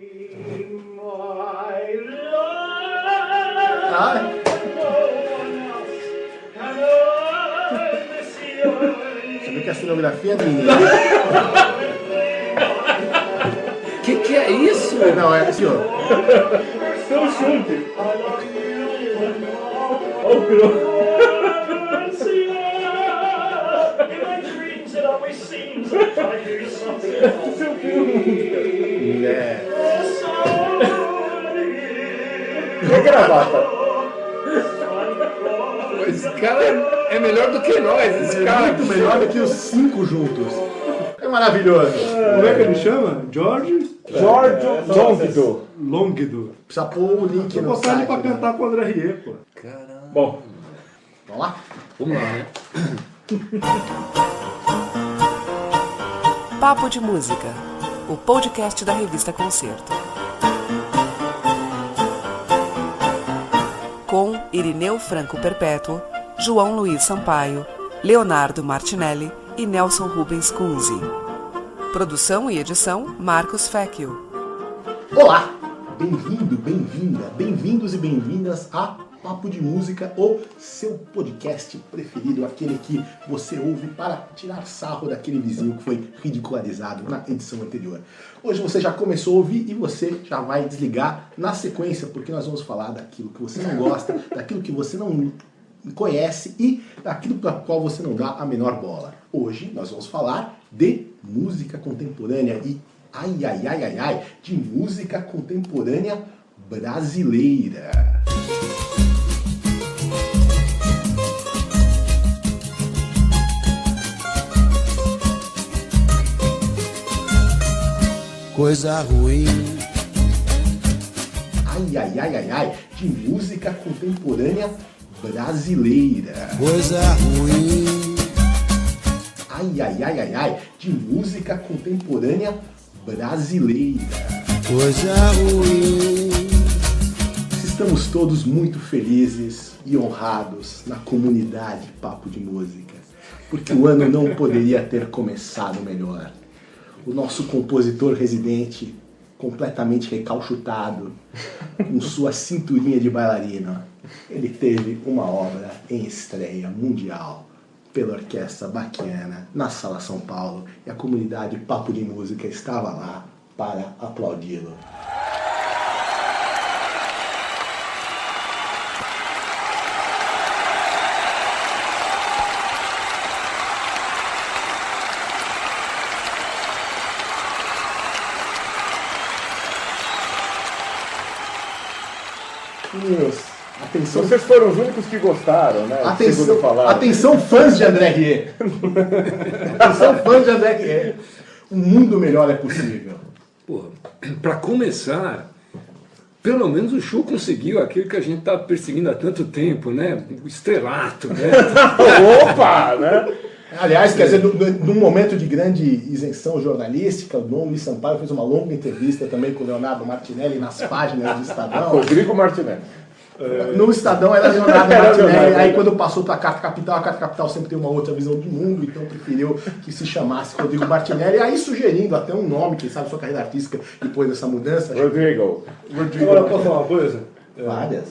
Você viu que a cenografia é minha. Que é isso? Não, é assim, ó. Seu chute. Olha o Crow. É gravata. Esse cara é melhor do que nós. Esse cara Muito melhor do que os 5 juntos. É maravilhoso. Como é que ele chama? George Longdo. Precisa pôr o link Tô no botando ele site. pra cantar com o André Rieu, pô. Caramba. Bom, Vamos lá? Vamos lá, né? Papo de Música, o podcast da revista Concerto. Com Irineu Franco Perpétuo, João Luiz Sampaio, Leonardo Martinelli e Nelson Rubens Kunze. Produção e edição, Marcos Fecchio. Olá! Bem-vindo, bem-vinda, bem-vindos e bem-vindas a Papo de Música, o seu podcast preferido, aquele que você ouve para tirar sarro daquele vizinho que foi ridicularizado na edição anterior. Hoje você já começou a ouvir e você já vai desligar na sequência, porque nós vamos falar daquilo que você não gosta, daquilo que você não conhece e daquilo para qual você não dá a menor bola. Hoje nós vamos falar de música contemporânea e de música contemporânea brasileira. Coisa ruim. De música contemporânea brasileira. Coisa ruim. De música contemporânea brasileira. Coisa ruim. Estamos todos muito felizes e honrados na comunidade Papo de Música, porque o ano não poderia ter começado melhor. O nosso compositor residente, completamente recalchutado, com sua cinturinha de bailarina, ele teve uma obra em estreia mundial pela Orquestra Baquiana, na Sala São Paulo, e a comunidade Papo de Música estava lá para aplaudi-lo. Atenção, vocês foram os únicos que gostaram, né? atenção fãs de André Rieu. Atenção fãs de André Rieu. Um mundo melhor é possível. Pô, pra começar, pelo menos o Chu conseguiu aquilo que a gente tá perseguindo há tanto tempo, né? O estrelato, né? Opa, né? Aliás, quer dizer, num momento de grande isenção jornalística, o Dom Luiz Sampaio fez uma longa entrevista também com o Leonardo Martinelli nas páginas do Estadão. Rodrigo Martinelli. No Estadão era Leonardo Martinelli, aí quando passou para a Carta Capital sempre tem uma outra visão do mundo, então preferiu que se chamasse Rodrigo Martinelli, aí sugerindo até um nome, quem sabe sua carreira artística depois dessa mudança. Rodrigo. Agora posso falar uma coisa? Várias.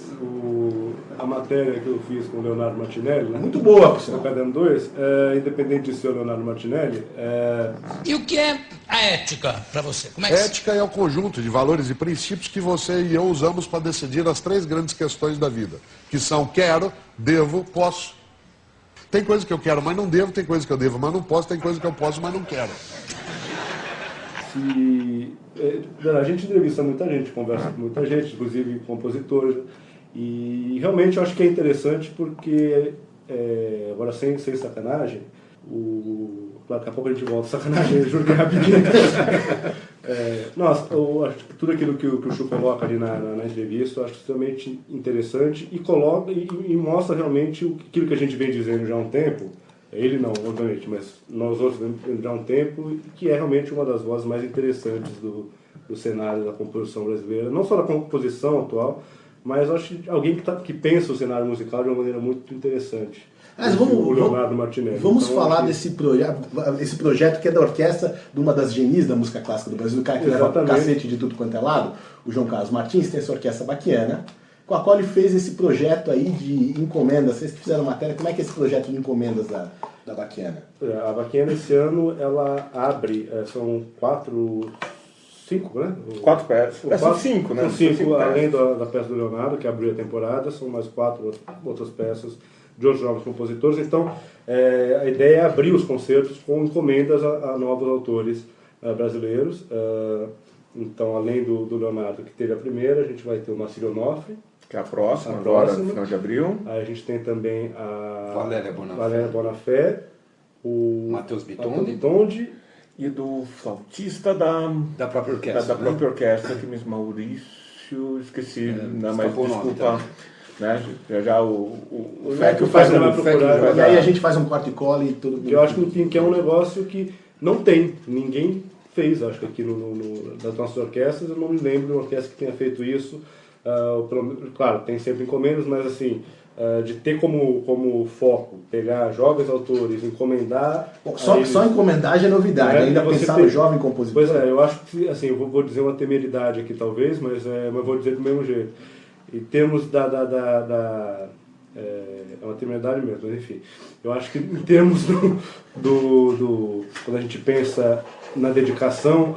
A matéria que eu fiz com o Leonardo Martinelli, né? Muito boa, por No sinal. Caderno 2, independente de ser o Leonardo Martinelli, E o que é a ética para você? Como é que Ética é o conjunto de valores e princípios que você e eu usamos para decidir as 3 grandes questões da vida, que são quero, devo, posso. Tem coisa que eu quero, mas não devo, tem coisa que eu devo, mas não posso, tem coisa que eu posso, mas não quero. a gente entrevista muita gente, conversa com muita gente, inclusive compositores, e realmente eu acho que é interessante porque, agora sem sacanagem, claro, daqui a pouco a gente volta, sacanagem, eu juro que é rapidinho. Nossa, eu acho que tudo aquilo que o Chu coloca ali na entrevista, eu acho extremamente interessante e coloca e mostra realmente aquilo que a gente vem dizendo já há um tempo. Ele não, obviamente, mas nós outros vemos já há um tempo, que é realmente uma das vozes mais interessantes do cenário da composição brasileira, não só da composição atual, mas eu acho que alguém que pensa o cenário musical de uma maneira muito interessante. Mas O Leonardo Martinelli. Vamos Então, falar acho que- esse projeto que é da orquestra de uma das genies da música clássica do Brasil, do cara que leva Exatamente. cacete de tudo quanto é lado, o João Carlos Martins, tem essa orquestra baquiana, com a qual ele fez esse projeto aí de encomendas. Vocês que fizeram matéria, como é que é esse projeto de encomendas da baquiana? A Baquiana esse ano ela abre, são 5, né? 4 peças. São Quatro- 5, né? São 5, Cinco além peças. da peça do Leonardo, que abriu a temporada, são mais 4 outras peças de outros novos compositores. Então, a ideia é abrir os concertos com encomendas a novos autores brasileiros. Então, além do Leonardo, que teve a primeira, a gente vai ter o Marcílio Onofre. Que é a próxima, A agora próxima. no final de abril. Aí a gente tem também a Valéria Bonafé. Valéria Bonafé, o Matheus Bitondi. Matheus Bitondi. E do flautista da Da própria orquestra. da né? própria orquestra, que me Maurício, esqueci, mas escapou o nome desculpa. Né? Já o Feck faz vai vai procurar. E aí a gente faz um corte e cola e tudo. Que eu acho que, enfim, que é um negócio que não tem, ninguém fez, acho que aqui das nossas orquestras, eu não me lembro de uma orquestra que tenha feito isso. Claro, tem sempre encomendas, mas assim, de ter como foco, pegar jovens autores, encomendar... Bom, só encomendar já é novidade, ainda pensar no jovem compositor. Pois é, eu acho que, assim, eu vou dizer uma temeridade aqui talvez, mas vou dizer do mesmo jeito. Em termos é uma temeridade mesmo, mas enfim. Eu acho que em termos quando a gente pensa na dedicação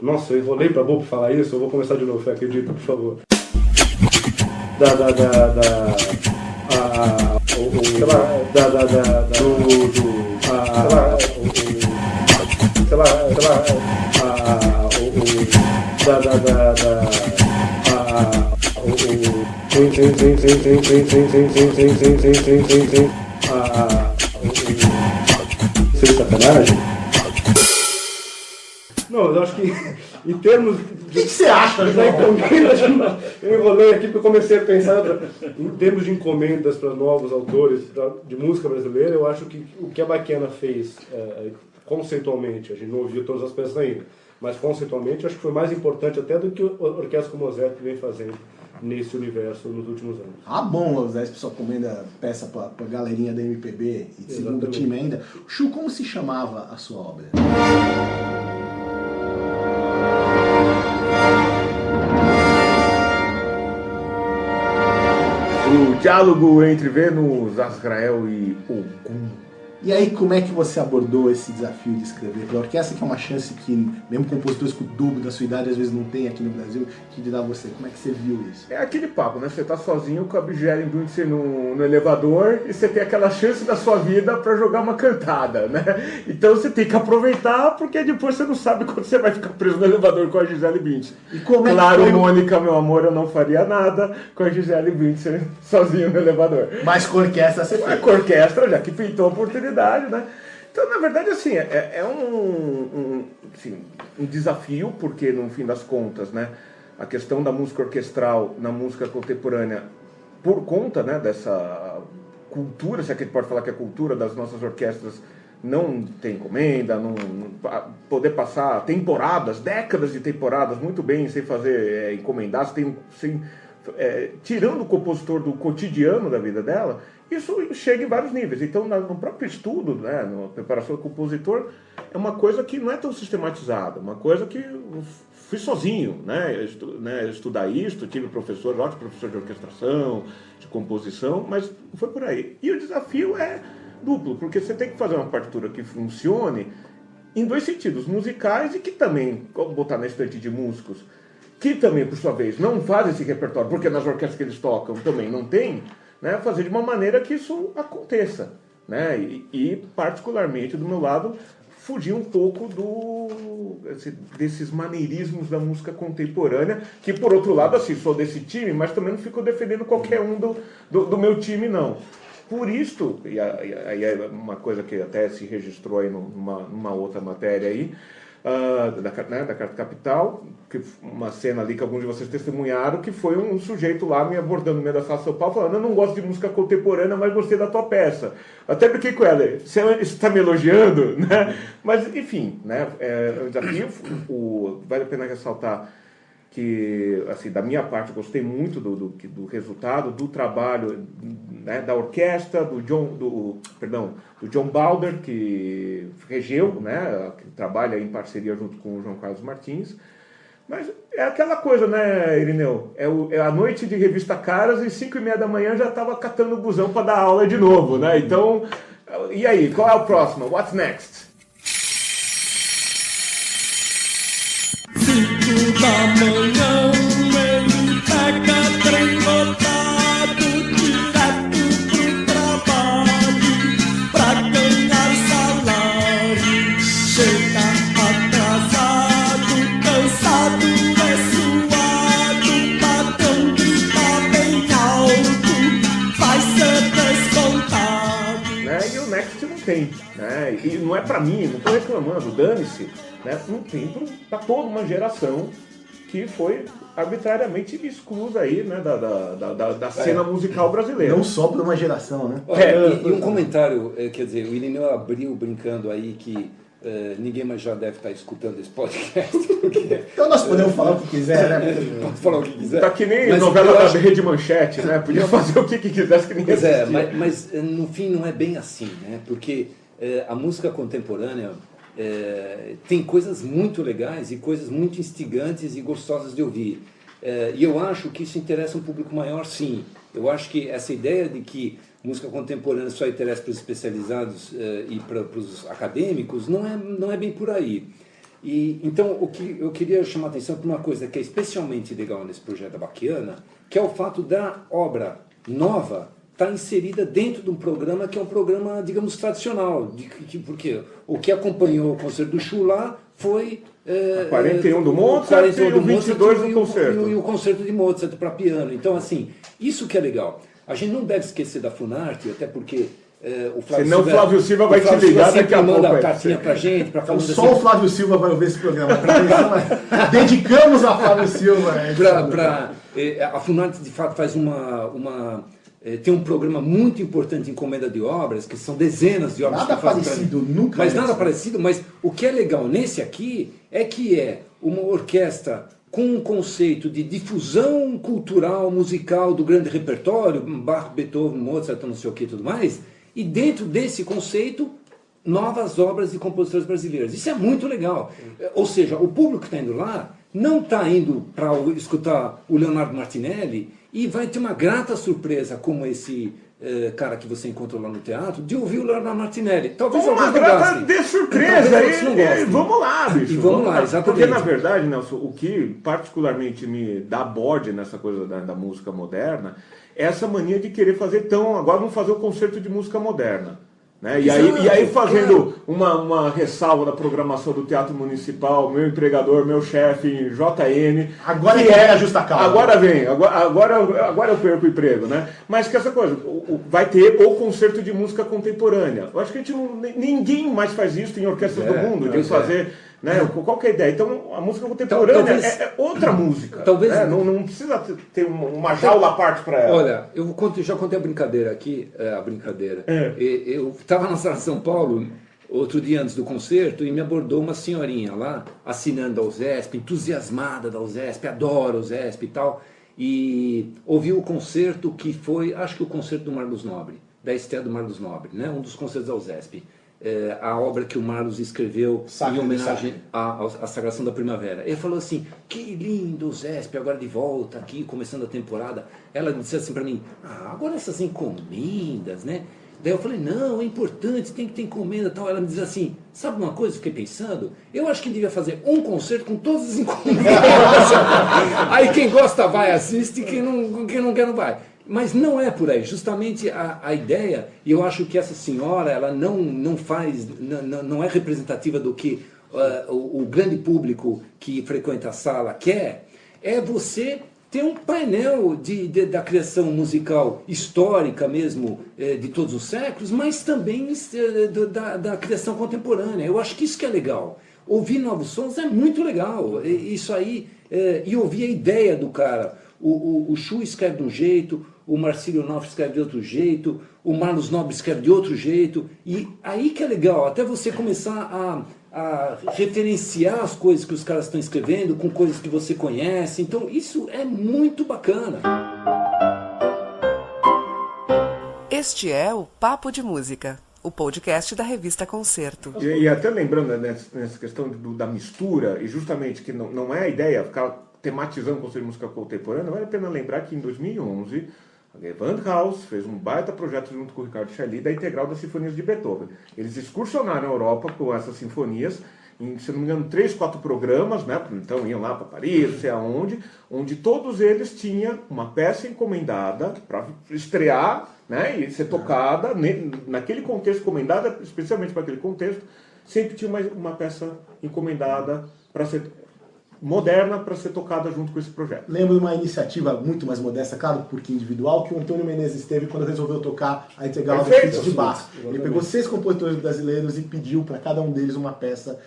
nossa, eu enrolei pra bobo falar isso, eu vou começar de novo, Fê, acredita, por favor. Sem sacanagem? Não, eu acho que em termos O que você acha, da João? encomenda, eu enrolei aqui porque eu comecei a pensar em termos de encomendas para novos autores de música brasileira. Eu acho que o que a Baquiana fez conceitualmente, a gente não ouviu todas as peças ainda, mas conceitualmente acho que foi mais importante até do que a Orquestra como Mozart vem fazendo nesse universo nos últimos anos. Ah, bom, Zé, esse pessoal comenda peça pra galerinha da MPB e de segundo Exatamente. time ainda. Chu, como se chamava a sua obra? O diálogo entre Vênus, Azrael e Ogum. E aí, como é que você abordou esse desafio de escrever para a orquestra, que é uma chance que mesmo compositores com o dobro da sua idade às vezes não tem aqui no Brasil, que dirá você? Como é que você viu isso? É aquele papo, né? Você tá sozinho com a Bigéria Bündchen no elevador e você tem aquela chance da sua vida para jogar uma cantada, né? Então você tem que aproveitar, porque depois você não sabe quando você vai ficar preso no elevador com a Gisele Bündchen. E como é que Claro, foi? Mônica, meu amor, eu não faria nada com a Gisele Bündchen sozinho no elevador. Mas com a orquestra você A fez. orquestra já que pintou a oportunidade, né? Então, na verdade, assim, é um desafio, porque, no fim das contas, né, a questão da música orquestral na música contemporânea, por conta, né, dessa cultura, se é que a gente pode falar que é cultura das nossas orquestras, não tem encomenda, poder passar temporadas, décadas de temporadas muito bem sem fazer encomendar, tirando o compositor do cotidiano da vida dela, isso chega em vários níveis. Então, no próprio estudo, né, na preparação do compositor, é uma coisa que não é tão sistematizada, uma coisa que eu fui sozinho, né, estudar isso, tive professor, ótimo professor de orquestração, de composição, mas não foi por aí. E o desafio é duplo, porque você tem que fazer uma partitura que funcione em dois sentidos, musicais e que também, como botar na estante de músicos, que também, por sua vez, não fazem esse repertório, porque nas orquestras que eles tocam também não tem, né, fazer de uma maneira que isso aconteça, né, e particularmente do meu lado, fugir um pouco desses maneirismos da música contemporânea, que por outro lado, assim, sou desse time, mas também não fico defendendo qualquer um do meu time, não. Por isso, e aí é uma coisa que até se registrou aí numa outra matéria aí, da Carta Capital, que uma cena ali que alguns de vocês testemunharam, que foi um sujeito lá me abordando no meio da Sala São Paulo, falando: eu não gosto de música contemporânea, mas gostei da tua peça. Até brinquei com ela: você está me elogiando? Né? Mas, enfim, né, o desafio, vale a pena ressaltar, que, assim, da minha parte, gostei muito do resultado, do trabalho, né, da orquestra, do John Balder, que regeu, né, que trabalha em parceria junto com o João Carlos Martins. Mas é aquela coisa, né, Irineu? É a noite de Revista Caras e 5h30 da manhã já estava catando o busão para dar aula de novo, né? Então, e aí, qual é o próximo? What's next? 5 da manhã, ele pega trem lotado, direto pro trabalho, pra ganhar salário. Chega atrasado, cansado, é suado, patrão grita bem alto, vai ser descontado. Né? E o next não tem, né? E não é pra mim, não tô reclamando, dane-se. Né? Não tem para toda uma geração que foi arbitrariamente exclusa aí, né, da cena musical brasileira. Não só para uma geração, né? E um comentário, quer dizer, o Irineu abriu brincando aí que ninguém mais já deve estar escutando esse podcast. Porque... Então nós podemos falar o que quiser, né? Pode falar o que quiser. Tá que nem novela da Rede Manchete, né? Podia fazer o que quisesse que ninguém assistia. Mas no fim não é bem assim, né? Porque a música contemporânea tem coisas muito legais e coisas muito instigantes e gostosas de ouvir. E eu acho que isso interessa um público maior, sim. Eu acho que essa ideia de que música contemporânea só interessa para os especializados e para os acadêmicos não é bem por aí. E, então, o que eu queria chamar a atenção para uma coisa que é especialmente legal nesse projeto da Baquiana, que é o fato da obra nova está inserida dentro de um programa que é um programa, digamos, tradicional. Porque o que acompanhou o concerto do Chu lá foi... 41 do Mozart e o 22 do concerto. E o concerto de Mozart para piano. Então, assim, isso que é legal. A gente não deve esquecer da Funarte, até porque... o Flávio Silva vai te ligar daqui a pouco. Manda a cartinha pra gente. Então, só o Flávio Silva vai ouvir esse programa. Dedicamos a Flávio Silva. A Funarte, de fato, faz tem um programa muito importante em encomenda de obras, que são dezenas de obras. Nada parecido, nunca. Mas nada parecido, mas o que é legal nesse aqui é que é uma orquestra com um conceito de difusão cultural, musical do grande repertório, Bach, Beethoven, Mozart, não sei o que e tudo mais, e dentro desse conceito, novas obras de compositores brasileiros. Isso é muito legal. Ou seja, o público que está indo lá não está indo para escutar o Leonardo Martinelli e vai ter uma grata surpresa, como esse cara que você encontrou lá no teatro, de ouvir o Leonardo Martinelli. Talvez uma grata de surpresa. E vamos lá, bicho. E vamos lá, exatamente. Porque, na verdade, Nelson, o que particularmente me dá bode nessa coisa da música moderna é essa mania de querer fazer agora vamos fazer o concerto de música moderna. Né? E aí fazendo uma ressalva da programação do Teatro Municipal, meu empregador, meu chefe, JN. Agora que é a justa causa. Agora eu perco o emprego, né? Mas que essa coisa, vai ter o concerto de música contemporânea. Eu acho que ninguém mais faz isso em orquestras do mundo, de fazer... Né? Qual que é a ideia? Então, a música contemporânea é outra música. Talvez, né? Não precisa ter uma jaula à parte para ela. Olha, eu já contei a brincadeira aqui. Eu estava na sala de São Paulo, outro dia antes do concerto, e me abordou uma senhorinha lá, assinando a USESP, entusiasmada da USESP, adora a USESP e tal, e ouviu o concerto que foi, acho que o concerto do Marlos Nobre, da estreia do Marlos Nobre, né? Um dos concertos da USESP. A obra que o Marlos escreveu em homenagem à Sagração da Primavera. Ele falou assim, que lindo o Zesp, agora de volta aqui, começando a temporada. Ela disse assim para mim, agora essas encomendas, né? Daí eu falei, não, é importante, tem que ter encomenda e tal. Ela me diz assim, sabe uma coisa, fiquei pensando, eu acho que devia fazer um concerto com todas as encomendas. Aí quem gosta vai, assiste, quem não quer não vai. Mas não é por aí, justamente a ideia, e eu acho que essa senhora, ela não é representativa do que o grande público que frequenta a sala quer, é você ter um painel da criação musical histórica mesmo, de todos os séculos, mas também da criação contemporânea. Eu acho que isso que é legal. Ouvir novos sons é muito legal, isso aí, e ouvir a ideia do cara. O Chu escreve de um jeito, o Marcílio Noff escreve de outro jeito, o Marlos Nobre escreve de outro jeito, e aí que é legal, até você começar a referenciar as coisas que os caras estão escrevendo com coisas que você conhece. Então isso é muito bacana. Este é o Papo de Música, o podcast da revista Concerto. E até lembrando nessa questão da mistura, e justamente que não é a ideia ficar tematizando o conceito de música contemporânea, vale a pena lembrar que em 2011 a Gewandhaus fez um baita projeto junto com o Ricardo Chailly da integral das sinfonias de Beethoven. Eles excursionaram a Europa com essas sinfonias, em, se não me engano, 3, 4 programas, né? Então iam lá para Paris, não sei aonde, onde todos eles tinham uma peça encomendada para estrear, né? E ser tocada naquele contexto, encomendada especialmente para aquele contexto, sempre tinha uma peça encomendada para ser moderna para ser tocada junto com esse projeto. Lembro de uma iniciativa muito mais modesta, claro, porque individual, que o Antônio Menezes teve quando resolveu tocar a integral dos Feitos de Bach. Ele pegou 6 compositores brasileiros e pediu para cada um deles uma peça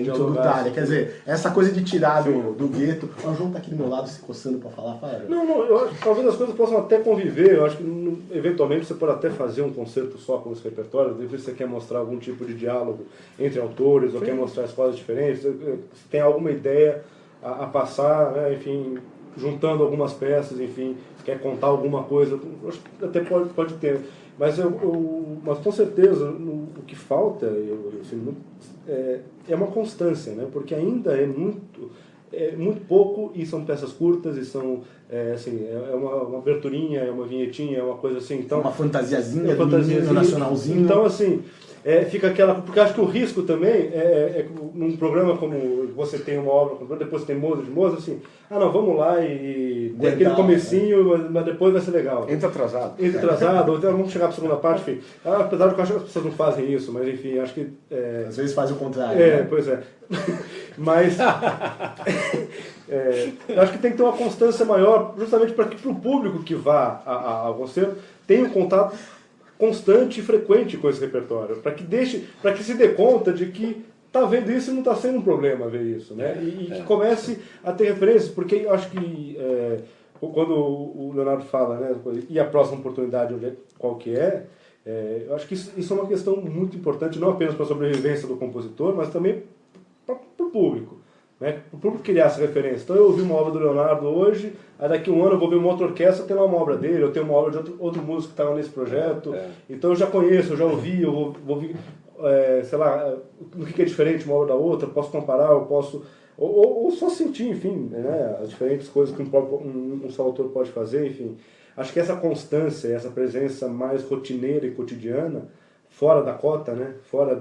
introdutória. Quer dizer, essa coisa de tirar do gueto. O João está aqui do meu lado se coçando para falar. Fala, não, eu acho que talvez as coisas possam até conviver. Eu acho que eventualmente você pode até fazer um concerto só com esse repertório. Depois você quer mostrar algum tipo de diálogo entre autores, ou quer mostrar escolas diferentes. Você tem alguma ideia a passar, né, enfim, juntando algumas peças, enfim, quer contar alguma coisa, acho que até pode ter. Mas com certeza o que falta é uma constância, né, porque ainda é muito pouco e são peças curtas e são uma aberturinha, é uma vinhetinha, é uma coisa assim. Então, uma fantasiazinha, do nacionalzinho. Então, assim, fica aquela... Porque acho que o risco também num programa como você tem uma obra, depois tem Mozart, assim, vamos lá e tem aquele comecinho, mas depois vai ser legal. Entra atrasado, ou então vamos chegar para a segunda parte, enfim. Apesar de que eu acho que as pessoas não fazem isso, mas enfim, acho que... Às vezes fazem o contrário. Né? Pois é. Mas... acho que tem que ter uma constância maior, justamente para que o público que vá ao concerto tenha um contato constante e frequente com esse repertório, para que se dê conta de que está vendo isso e não está sendo um problema ver isso, né? E que comece a ter referências, porque eu acho que quando o Leonardo fala, né, e a próxima oportunidade qual que é, eu acho que isso é uma questão muito importante, não apenas para a sobrevivência do compositor, mas também para o público. Né? O público criar essa referência. Então eu ouvi uma obra do Leonardo hoje, aí daqui a um ano eu vou ver uma outra orquestra, tem lá uma obra dele, eu tenho uma obra de outro músico que estava nesse projeto, então eu já conheço, eu já ouvi, eu vou ouvir, sei lá, no que é diferente uma obra da outra, eu posso comparar, eu posso... Ou só sentir, enfim, né? As diferentes coisas que um só autor pode fazer, enfim. Acho que essa constância, essa presença mais rotineira e cotidiana, fora da cota, né? Fora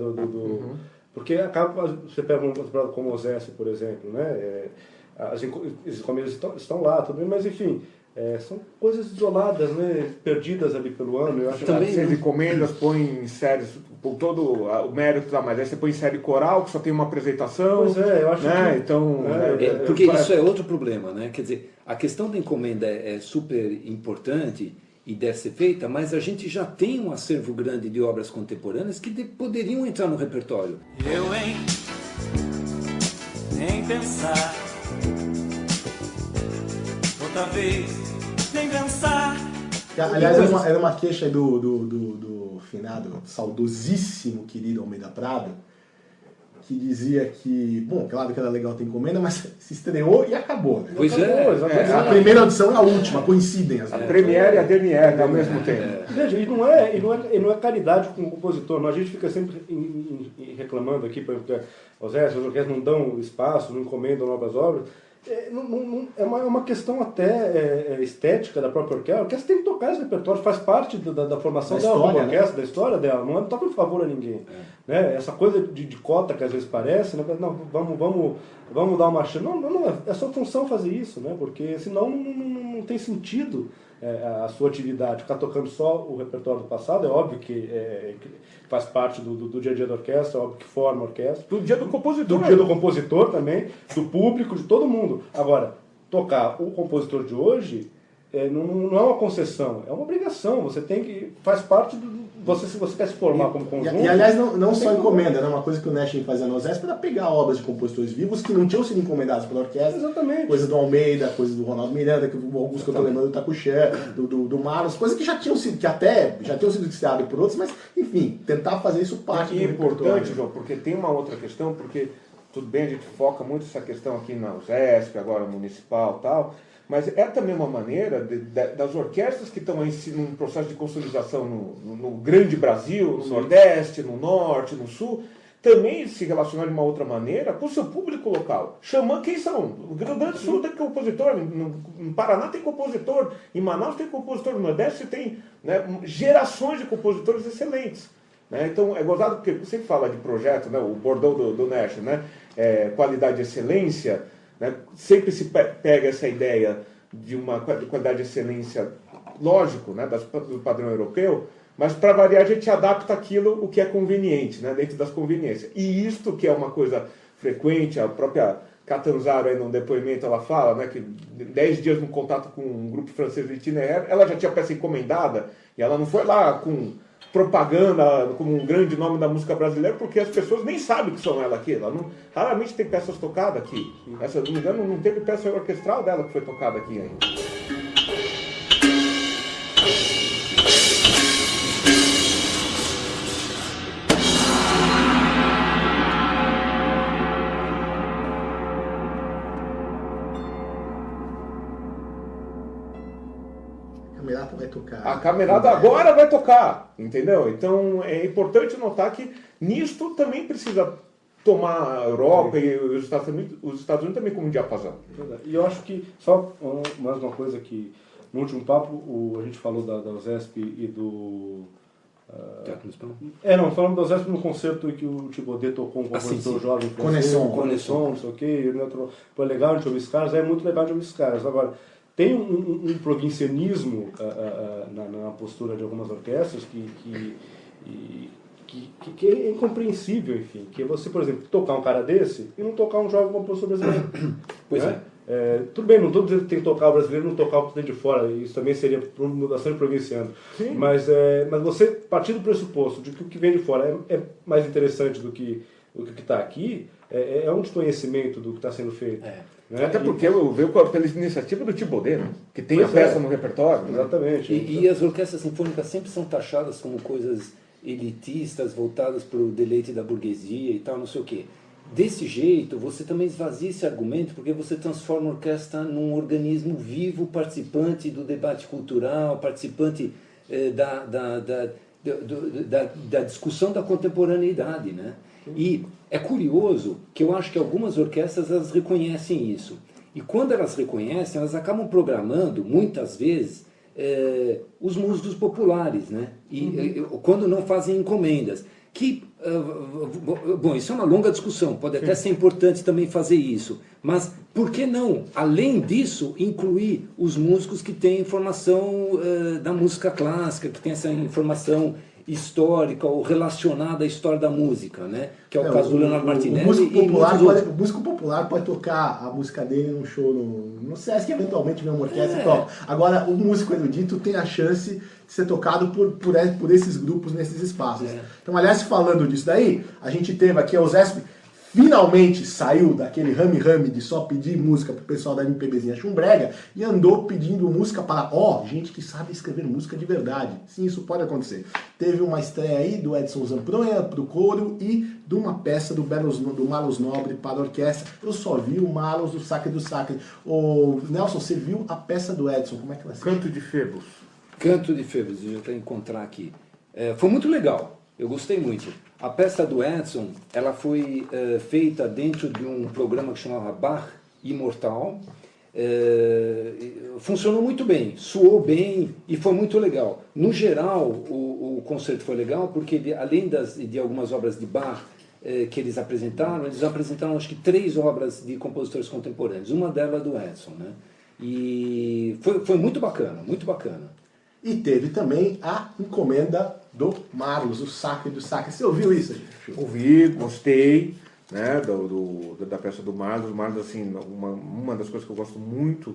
Porque acaba, você pega um contrato como o Zécio, por exemplo, né? As encomendas estão lá, tudo bem, mas enfim, são coisas isoladas, né? Perdidas ali pelo ano. Eu acho também que as encomendas põem em séries, por todo o mérito da mas aí você põe em série coral, que só tem uma apresentação. Pois eu acho né? que... Então, porque isso é outro problema, né? Quer dizer, a questão da encomenda é super importante e deve ser feita, mas a gente já tem um acervo grande de obras contemporâneas que poderiam entrar no repertório. Eu, nem pensar, outra vez, nem pensar. Aliás, era uma queixa aí do finado, saudosíssimo querido Almeida Prado, que dizia que, bom, claro que era legal ter encomenda, mas se estreou e acabou. Né? Pois a primeira audição e a última, coincidem as a Premiere e a Demiere ao mesmo tempo. Veja, e não é caridade com o compositor, a gente fica sempre reclamando aqui, porque os orquestras não dão espaço, não encomendam novas obras. É uma questão até estética da própria orquestra. A orquestra tem que tocar esse repertório, faz parte da formação da orquestra, da história dela, não toca em favor a ninguém. Né? Essa coisa de cota que às vezes parece, né? Não, vamos dar uma chance. Não, é sua função fazer isso, né? Porque senão não tem sentido a sua atividade. Ficar tocando só o repertório do passado, é óbvio que faz parte do dia a dia da orquestra, é óbvio que forma a orquestra. Do dia do compositor. Do dia do compositor também, do público, de todo mundo. Agora, tocar o compositor de hoje não é uma concessão, é uma obrigação. Você tem que... faz parte se você quer se formar como conjunto... E aliás, não só encomenda, né? Uma coisa que o Nash fazia na OSESP era pegar obras de compositores vivos que não tinham sido encomendadas pela orquestra. Exatamente. Coisa do Almeida, coisa do Ronaldo Miranda, que alguns que eu tô lembrando do Takuchan, do Marlos, coisas que já tinham sido, que até já tinham sido criadas por outros, mas enfim, tentar fazer isso parte do importante, João, porque tem uma outra questão, porque tudo bem, a gente foca muito essa questão aqui na USESP, agora municipal e tal, mas é também uma maneira das orquestras que estão num processo de consolidação no grande Brasil, no Nordeste, no Norte, no Sul, também se relacionar de uma outra maneira com o seu público local. Chamando quem são? O Rio Grande do Sul tem compositor, no Paraná tem compositor, em Manaus tem compositor, no Nordeste tem, né, gerações de compositores excelentes. Né? Então é gozado porque você fala de projeto, né, o bordão do Nash, né, qualidade e excelência, né, sempre se pega essa ideia de uma qualidade e excelência, lógico, né, do padrão europeu, mas para variar a gente adapta aquilo o que é conveniente, né, dentro das conveniências. E isto que é uma coisa frequente, a própria Catanzaro aí num depoimento ela fala, né, que 10 dias no contato com um grupo francês de itinerário, ela já tinha peça encomendada e ela não foi lá com propaganda como um grande nome da música brasileira, porque as pessoas nem sabem que são ela aqui. Raramente tem peças tocadas aqui. Se eu não me engano, não teve peça orquestral dela que foi tocada aqui ainda. A Camerata agora vai tocar, entendeu? Então é importante notar que nisto também precisa tomar a Europa e os Estados Unidos também como diapasão. E eu acho que, só mais uma coisa que, no último papo, a gente falou da USESP e do... falando da USESP no concerto que o Thibaudet tocou um compositor jovem francês, Conexão, não sei o que, foi legal a gente ouvir esses caras, é muito legal de ouvir esses caras. Agora, tem um provincianismo na postura de algumas orquestras que é incompreensível, enfim. Que é você, por exemplo, tocar um cara desse e não tocar um jovem compositor brasileiro. Pois né? Tudo bem, não estou dizendo que tem que tocar o brasileiro e não tocar o que tem de fora. Isso também seria bastante provinciano. Mas você, partir do pressuposto de que o que vem de fora é mais interessante do que o que está aqui, é um desconhecimento do que está sendo feito. Né? Até porque veio pela iniciativa do Thibaudet, né? Que tem a peça no repertório. Exatamente. Né? E as orquestras sinfônicas sempre são taxadas como coisas elitistas, voltadas para o deleite da burguesia e tal, não sei o quê. Desse jeito, você também esvazia esse argumento, porque você transforma a orquestra num organismo vivo, participante do debate cultural, participante da discussão da contemporaneidade, né? E é curioso que eu acho que algumas orquestras elas reconhecem isso. E quando elas reconhecem, elas acabam programando, muitas vezes, os músicos populares, né? E quando não fazem encomendas. Bom, isso é uma longa discussão, pode até ser importante também fazer isso. Mas por que não, além disso, incluir os músicos que têm informação da música clássica, que têm essa informação histórica ou relacionada à história da música, né? Que é o caso do Leonardo Martinelli. O músico popular pode tocar a música dele num show no Sesc, eventualmente vem uma orquestra e toca. Agora, o músico erudito tem a chance de ser tocado por esses grupos nesses espaços. Então, aliás, falando disso daí, a gente teve aqui a USESP finalmente saiu daquele rame-rame de só pedir música pro pessoal da MPBzinha chumbrega e andou pedindo música para, gente que sabe escrever música de verdade. Sim, isso pode acontecer. Teve uma estreia aí do Edson Zampronha pro coro e de uma peça do Marlos Nobre para a orquestra. Eu só vi o Marlos do Sacre do Sacre. Ô, Nelson, você viu a peça do Edson? Como é que ela se chama? Canto de Febos. Canto de Febos, eu já tenho que encontrar aqui. Foi muito legal. Eu gostei muito. A peça do Edson, ela foi feita dentro de um programa que chamava Bach Imortal. Funcionou muito bem, soou bem e foi muito legal. No geral, o concerto foi legal porque, além de algumas obras de Bach que eles apresentaram acho que 3 obras de compositores contemporâneos. Uma delas do Edson, né? E foi muito bacana, muito bacana. E teve também a encomenda do Marlos, o Sacre do Sacre. Você ouviu isso, gente? Ouvi, gostei, né, da peça do Marlos. O Marlos, assim, uma das coisas que eu gosto muito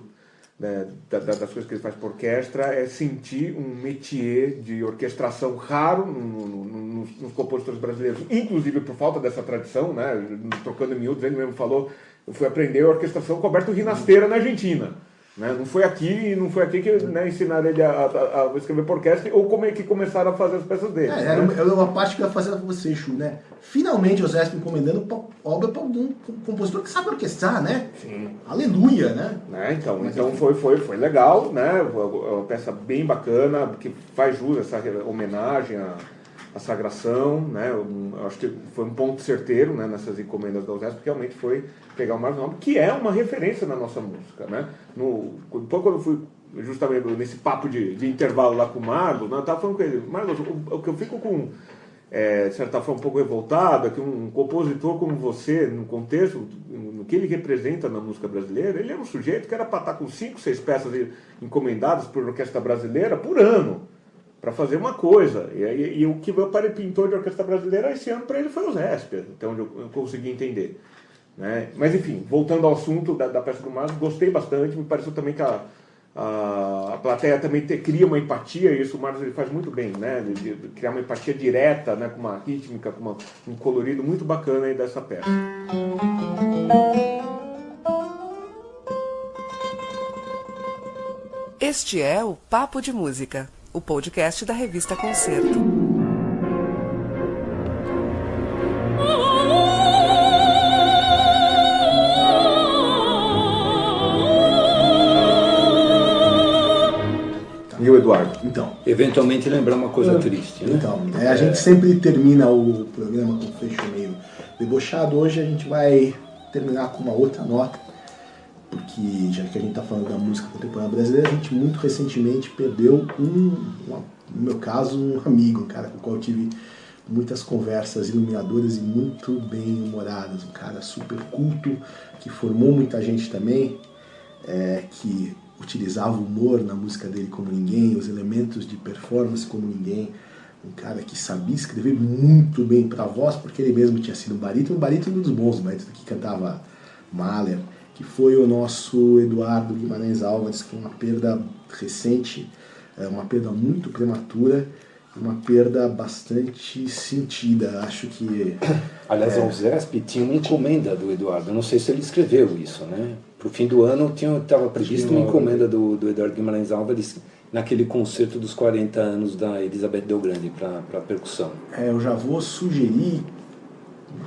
né, das coisas que ele faz por orquestra é sentir um métier de orquestração raro nos compositores brasileiros, inclusive por falta dessa tradição, né, trocando em miúdos, ele mesmo falou, eu fui aprender a orquestração com Alberto Rinasteira na Argentina. Né? Não foi aqui que, né, ensinaram ele a escrever por orquestra ou como é que começaram a fazer as peças dele. Era uma parte que eu ia fazer com você, Chu, né? Finalmente o Zesp encomendando obra para um compositor que sabe orquestrar, né? Sim. Aleluia, né? Então foi legal, né? Uma peça bem bacana, que faz jus a essa homenagem à sagração, né? Eu acho que foi um ponto certeiro, né, nessas encomendas da USESP, porque realmente foi pegar o Marlos Nobre, que é uma referência na nossa música, né? Depois quando eu fui justamente nesse papo de intervalo lá com o Marlos, né, eu estava falando com ele, Marlos, o que eu fico com, de certa forma, um pouco revoltado é que um compositor como você, no contexto, no que ele representa na música brasileira, ele é um sujeito que era para estar com 5, 6 peças encomendadas por orquestra brasileira por ano, para fazer uma coisa. E o que meu pai pintou de orquestra brasileira esse ano para ele foi o Zesp, então eu consegui entender. Né? Mas enfim, voltando ao assunto da peça do Marlos, gostei bastante, me pareceu também que a plateia também cria uma empatia, e isso o Marlos ele faz muito bem, né? De criar uma empatia direta, né? Com uma rítmica, com um colorido muito bacana aí dessa peça. Este é o Papo de Música, o podcast da revista Concerto. E o Eduardo? Então. Eventualmente lembrar uma coisa triste, né? Então, a gente sempre termina o programa com um fecho meio debochado. Hoje a gente vai terminar com uma outra nota, porque já que a gente está falando da música contemporânea brasileira, a gente muito recentemente perdeu no meu caso, um amigo, um cara com o qual eu tive muitas conversas iluminadoras e muito bem humoradas, um cara super culto, que formou muita gente também, que utilizava o humor na música dele como ninguém, os elementos de performance como ninguém, um cara que sabia escrever muito bem para a voz, porque ele mesmo tinha sido um barítono dos bons, barítono que cantava Mahler, que foi o nosso Eduardo Guimarães Álvares, que foi uma perda recente, uma perda muito prematura, uma perda bastante sentida, acho que... Aliás, a USESP tinha uma encomenda do Eduardo, eu não sei se ele escreveu isso, né? Para o fim do ano estava previsto uma encomenda do Eduardo Guimarães Álvares naquele concerto dos 40 anos da Elizabeth Del Grande para percussão. Eu já vou sugerir,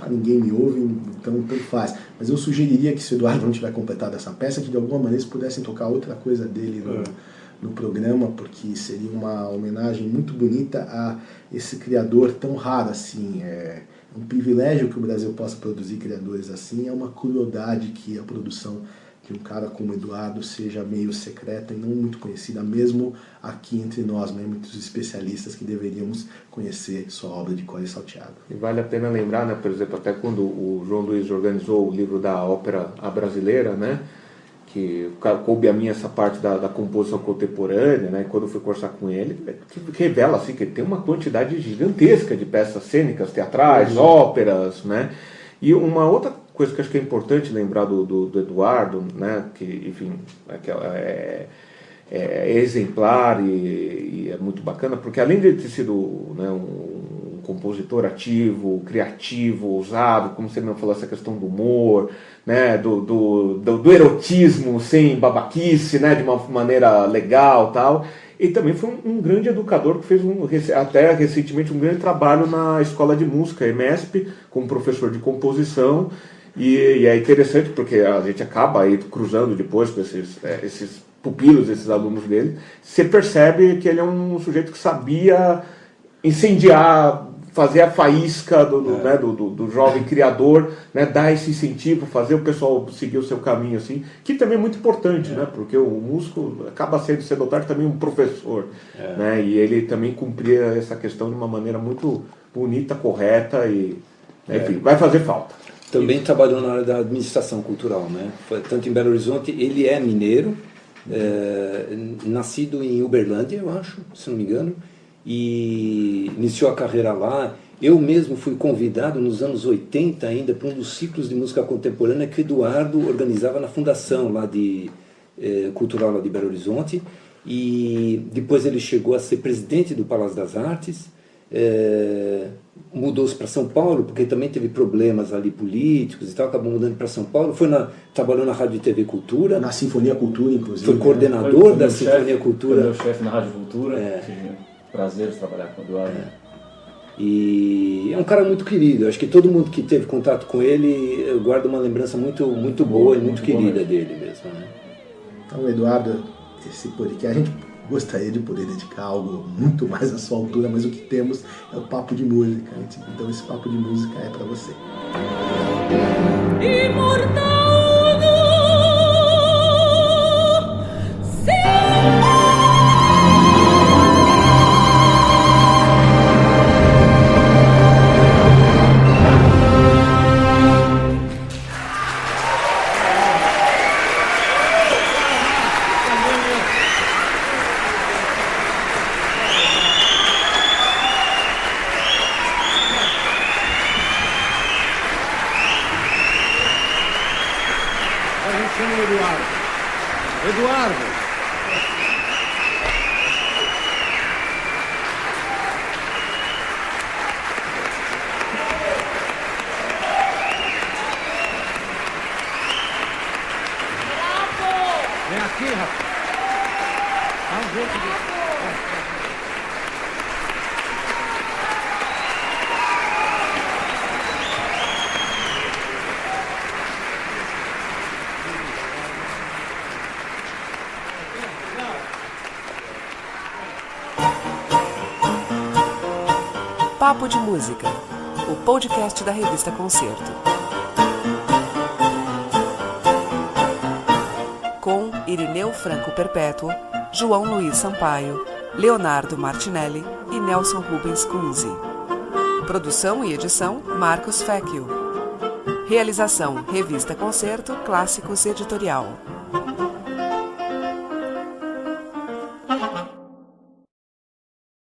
ninguém me ouve, então tanto faz, mas eu sugeriria que se o Eduardo não tiver completado essa peça, que de alguma maneira eles pudessem tocar outra coisa dele no programa, porque seria uma homenagem muito bonita a esse criador tão raro assim. É um privilégio que o Brasil possa produzir criadores assim, é uma crueldade que a produção de um cara como Eduardo seja meio secreta e não muito conhecida, mesmo aqui entre nós, né, muitos especialistas que deveríamos conhecer sua obra de cor e salteado. E vale a pena lembrar, né, por exemplo, até quando o João Luiz organizou o livro da ópera A Brasileira, né, que coube a mim essa parte da composição contemporânea, né, quando eu fui conversar com ele, que revela assim, que ele tem uma quantidade gigantesca de peças cênicas, teatrais, óperas, né, e uma outra coisa que acho que é importante lembrar do Eduardo, né, que enfim é exemplar e é muito bacana, porque além de ter sido, né, um compositor ativo, criativo, ousado, como você mesmo falou, essa questão do humor, né, do erotismo sem babaquice, né, de uma maneira legal, tal. E também foi um grande educador que fez até recentemente um grande trabalho na Escola de Música, EMESP, como professor de composição. E é interessante porque a gente acaba aí cruzando depois com esses pupilos, esses alunos dele. Você percebe que ele é um sujeito que sabia incendiar, fazer a faísca do jovem criador, né, dar esse incentivo, fazer o pessoal seguir o seu caminho, assim, que também é muito importante, né, porque o músico acaba sendo cedo ou tarde também um professor, né, e ele também cumpria essa questão de uma maneira muito bonita, correta e, enfim, vai fazer falta. Também trabalhou na área da administração cultural, né? Tanto em Belo Horizonte, ele é mineiro, nascido em Uberlândia, eu acho, se não me engano, e iniciou a carreira lá. Eu mesmo fui convidado nos anos 80 ainda para um dos ciclos de música contemporânea que o Eduardo organizava na fundação lá de cultural lá de Belo Horizonte, e depois ele chegou a ser presidente do Palácio das Artes, mudou-se para São Paulo, porque também teve problemas ali políticos e tal, acabou mudando para São Paulo, trabalhou na Rádio e TV Cultura. Na Sinfonia Cultura, inclusive. Foi coordenador da Sinfonia Cultura. Foi meu chefe na Rádio Cultura, tive prazer de trabalhar com o Eduardo. E é um cara muito querido, acho que todo mundo que teve contato com ele guarda uma lembrança muito boa e muito querida dele mesmo. Né? Então, Eduardo, esse podcast, a gente gostaria de poder dedicar algo muito mais à sua altura, mas o que temos é o Papo de Música. Então esse Papo de Música é para você. Eduardo! Vem aqui, rapaz. Dá um jeito de... Papo de Música, o podcast da revista Concerto. Com Irineu Franco Perpétuo, João Luiz Sampaio, Leonardo Martinelli e Nelson Rubens Kunze. Produção e edição, Marcos Fecchio. Realização, Revista Concerto, Clássicos Editorial.